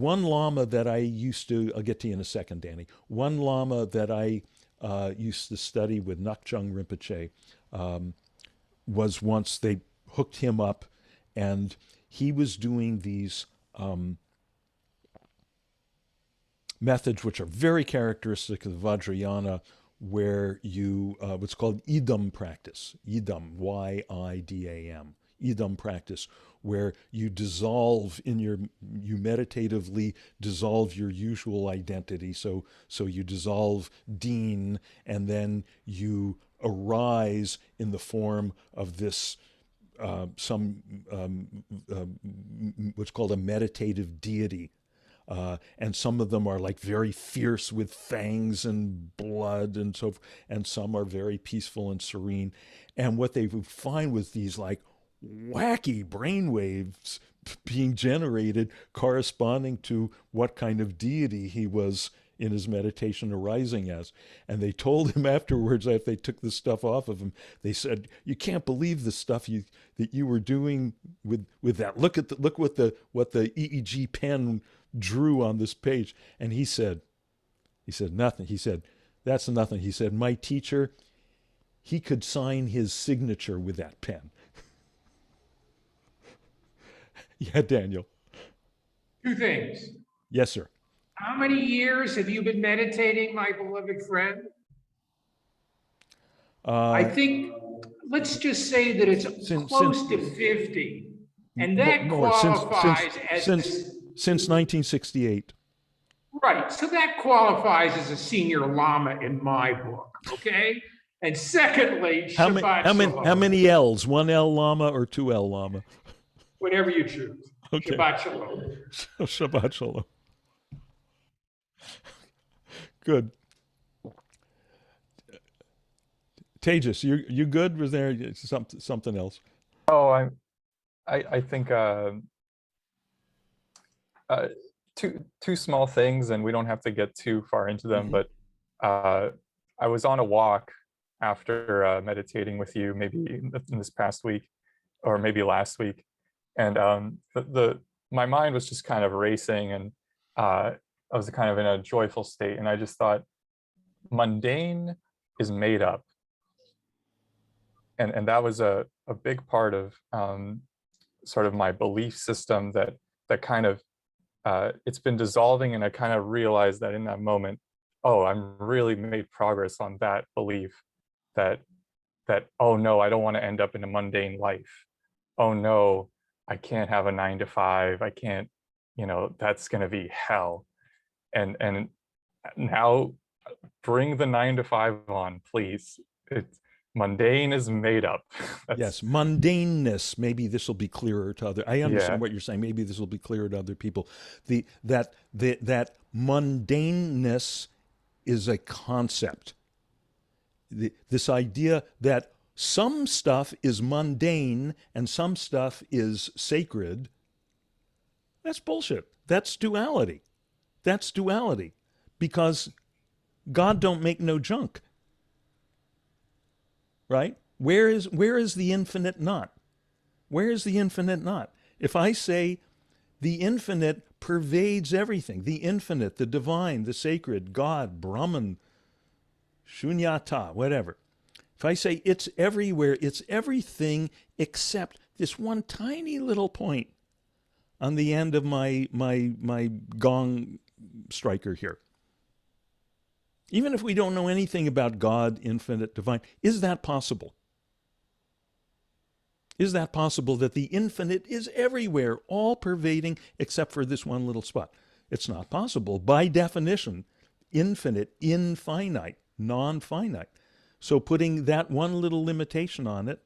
One Lama that I used to, I'll get to you in a second, Danny. One Lama that I used to study with Nakchung Rinpoche um, was once they hooked him up, and he was doing these methods which are very characteristic of the Vajrayana, where you, what's called idam practice, idam, Y-I-D-A-M, idam practice, where you dissolve in your, you meditatively dissolve your usual identity. So you dissolve Dean, and then you arise in the form of this what's called a meditative deity. And some of them are like very fierce with fangs and blood and so forth, and some are very peaceful and serene. And what they would find was these like wacky brain waves being generated corresponding to what kind of deity he was in his meditation arising as. And they told him afterwards, after they took the stuff off of him, they said, "You can't believe the stuff that you were doing with that. Look at look what the EEG pen drew on this page." And he said nothing. He said, "That's nothing." He said, "My teacher, he could sign his signature with that pen." Yeah, Daniel. Two things. Yes, sir. How many years have you been meditating, my beloved friend? I think, let's just say that it's close to 50. And that more, qualifies since 1968. Right. So that qualifies as a senior Lama in my book. Okay. And secondly, how many L's? One L Lama or two L Lama? Whatever you choose. Okay. Shabbat Shalom. Shabbat Shalom. Good. Tejas, you good? Was there something else? Oh, I think two small things, and we don't have to get too far into them. But I was on a walk after meditating with you, maybe in this past week, or maybe last week, and my mind was just kind of racing, and I was kind of in a joyful state, and I just thought, mundane is made up. And that was a big part of sort of my belief system that kind of, it's been dissolving, and I kind of realized that in that moment, oh, I'm really made progress on that belief that, oh no, I don't want to end up in a mundane life. Oh no, I can't have a 9 to 5. I can't, that's going to be hell. And now bring the 9 to 5 on, please. It's mundane is made up. Yes, mundaneness. Maybe this will be clearer to other. I understand what you're saying. Maybe this will be clearer to other people. That mundaneness is a concept. This idea that some stuff is mundane and some stuff is sacred, that's bullshit. That's duality. That's duality, because God don't make no junk. Right? Where is the infinite not? Where is the infinite not? If I say the infinite pervades everything, the infinite, the divine, the sacred, God, Brahman, Shunyata, whatever. If I say it's everywhere, it's everything except this one tiny little point on the end of my gong striker here. Even if we don't know anything about God, infinite, divine, is that possible? Is that possible that the infinite is everywhere, all pervading, except for this one little spot? It's not possible. By definition, infinite, infinite, non-finite. So putting that one little limitation on it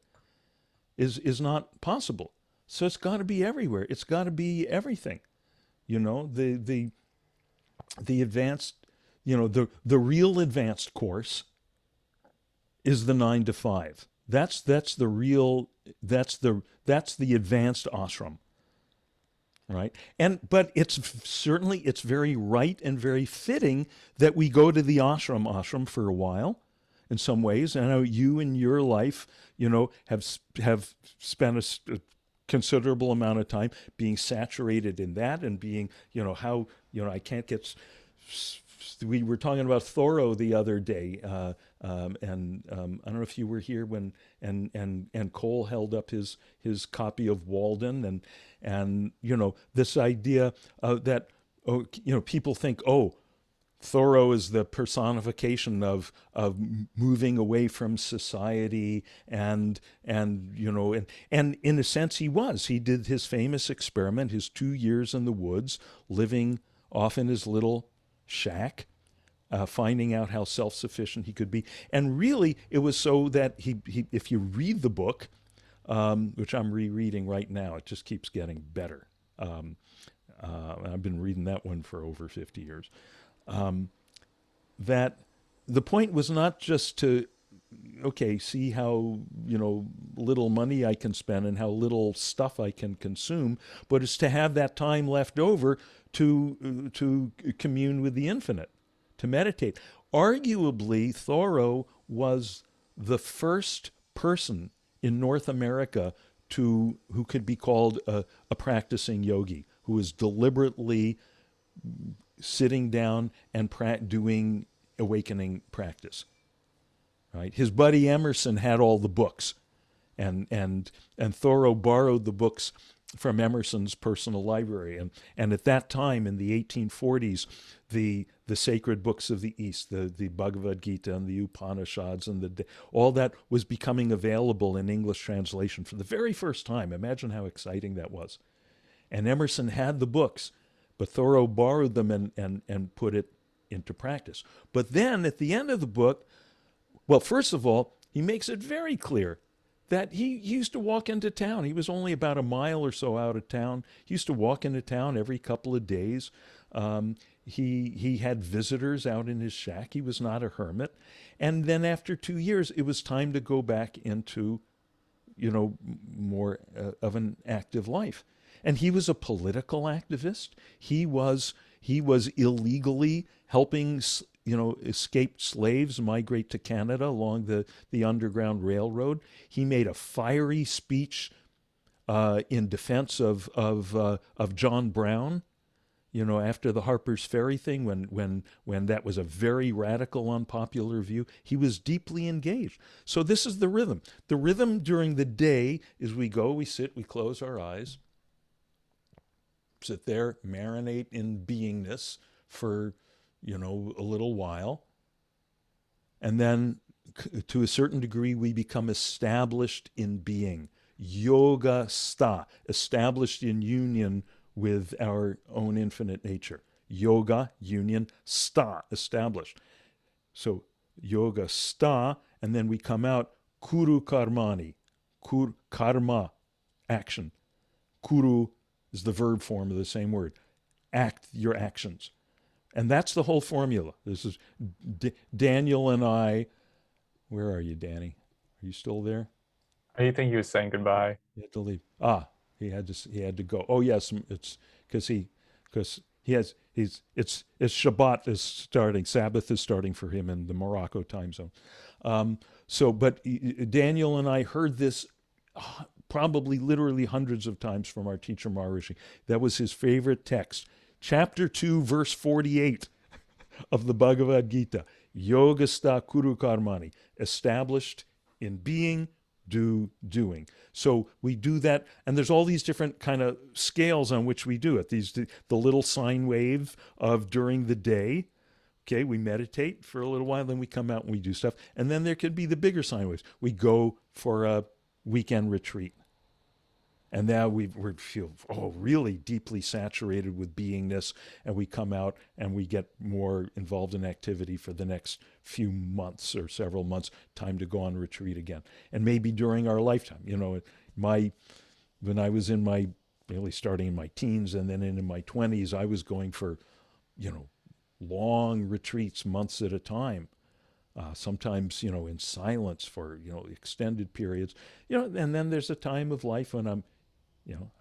is not possible. So it's got to be everywhere. It's got to be everything. The advanced, the real advanced course is the 9 to 5. That's the real, that's the advanced ashram, right? But it's very right and very fitting that we go to the ashram for a while. In some ways, I know you in your life, have spent considerable amount of time being saturated in that, and being, how, I can't get. We were talking about Thoreau the other day, and I don't know if you were here when and Cole held up his copy of Walden, and this idea that, people think, oh, Thoreau is the personification of moving away from society, and in a sense he was. He did his famous experiment, his 2 years in the woods, living off in his little shack, finding out how self-sufficient he could be. And really, it was so that he if you read the book, which I'm rereading right now, it just keeps getting better. I've been reading that one for over 50 years. That the point was not just to, see how, little money I can spend and how little stuff I can consume, but it's to have that time left over to commune with the infinite, to meditate. Arguably, Thoreau was the first person in North America who could be called a practicing yogi, who was deliberately sitting down and doing awakening practice. Right? His buddy Emerson had all the books, and Thoreau borrowed the books from Emerson's personal library. And at that time, in the 1840s, the sacred books of the East, the Bhagavad Gita and the Upanishads, and all that was becoming available in English translation for the very first time. Imagine how exciting that was. And Emerson had the books, but Thoreau borrowed them and put it into practice. But then at the end of the book, well, first of all, he makes it very clear that he used to walk into town. He was only about a mile or so out of town. He used to walk into town every couple of days. He had visitors out in his shack. He was not a hermit. And then after 2 years, it was time to go back into, more of an active life. And he was a political activist. He was illegally helping, escaped slaves migrate to Canada along the Underground Railroad. He made a fiery speech in defense of John Brown, after the Harper's Ferry thing, when that was a very radical, unpopular view. He was deeply engaged. So this is the rhythm. The rhythm during the day is we go, we sit, we close our eyes, sit there, marinate in beingness for, a little while. And then to a certain degree, we become established in being. Yoga sta, established in union with our own infinite nature. Yoga, union, sta, established. So yoga sta, and then we come out kuru karmani, karma, action. Kuru is the verb form of the same word. Act your actions. And that's the whole formula. This is Daniel and I. Where are you, Danny? Are you still there? I think he was saying goodbye. He had to leave. He had to go. Oh yes, it's because it's Shabbat is starting. Sabbath is starting for him in the Morocco time zone. But Daniel and I heard this probably literally hundreds of times from our teacher Maharishi. That was his favorite text. Chapter 2, verse 48 of the Bhagavad Gita. Yogasta kuru karmani. Established in being, doing. So we do that, and there's all these different kind of scales on which we do it. The little sine wave of during the day. Okay, we meditate for a little while, then we come out and we do stuff. And then there could be the bigger sine waves. We go for a weekend retreat. And now we feel really deeply saturated with beingness, and we come out and we get more involved in activity for the next few months or several months, time to go on retreat again. And maybe during our lifetime, when I was really starting in my teens and then in my 20s, I was going for, long retreats, months at a time. Sometimes, in silence for, extended periods, and then there's a time of life when I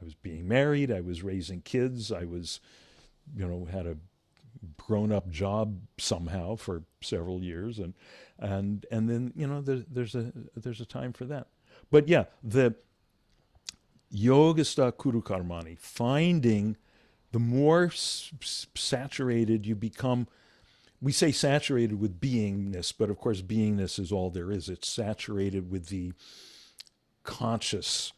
was being married, I was raising kids, I was, had a grown-up job somehow for several years, and then, there's a time for that. But yeah, Yogasta Kurukarmani, finding the more saturated you become. We say saturated with beingness, but of course, beingness is all there is. It's saturated with the conscious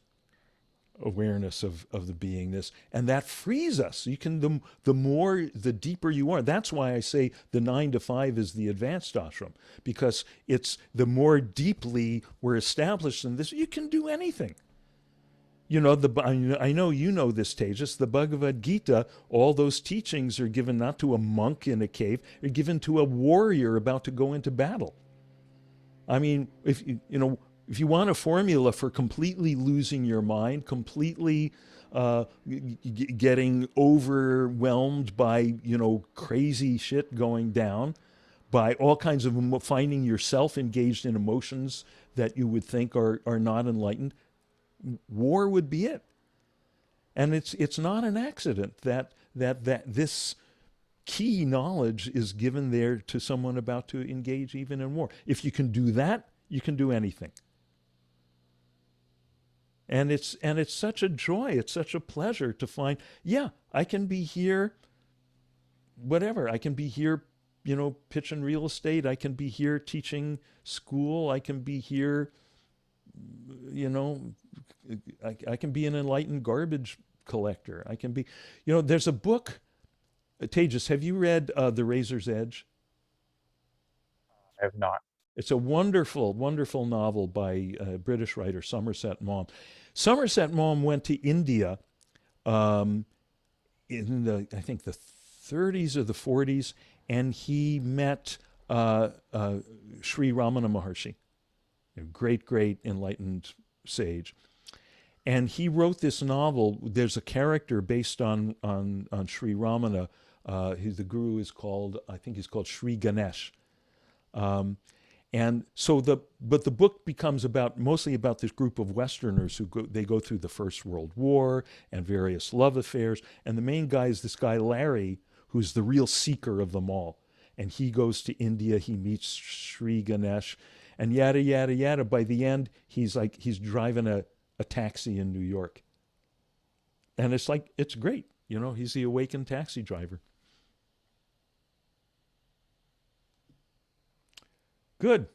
awareness of the beingness, and that frees us. You can the deeper you are. That's why I say the 9 to 5 is the advanced ashram, because it's the more deeply we're established in this, you can do anything. You know, I know you know this, Tejas. The Bhagavad Gita, all those teachings are given not to a monk in a cave, they're given to a warrior about to go into battle. I mean, if you want a formula for completely losing your mind, completely getting overwhelmed by, crazy shit going down, by all kinds of finding yourself engaged in emotions that you would think are not enlightened, war would be it. And it's not an accident that this key knowledge is given there to someone about to engage even in war. If you can do that, you can do anything. And it's such a joy, it's such a pleasure to find, yeah, I can be here, whatever. I can be here, pitching real estate. I can be here teaching school. I can be here, I can be an enlightened garbage collector. I can be, there's a book, Tejas, have you read The Razor's Edge? I have not. It's a wonderful, wonderful novel by a British writer, Somerset Maugham. Somerset Maugham went to India in I think the 30s or the 40s, and he met Sri Ramana Maharshi, a great, great enlightened sage. And he wrote this novel. There's a character based on Sri Ramana. The guru is called, I think he's called Sri Ganesh. And so the book becomes mostly about this group of Westerners who go through the First World War and various love affairs. And the main guy is this guy, Larry, who's the real seeker of them all. And he goes to India, he meets Sri Ganesh, and yada, yada, yada. By the end, he's driving a taxi in New York. And it's great. He's the awakened taxi driver. Good.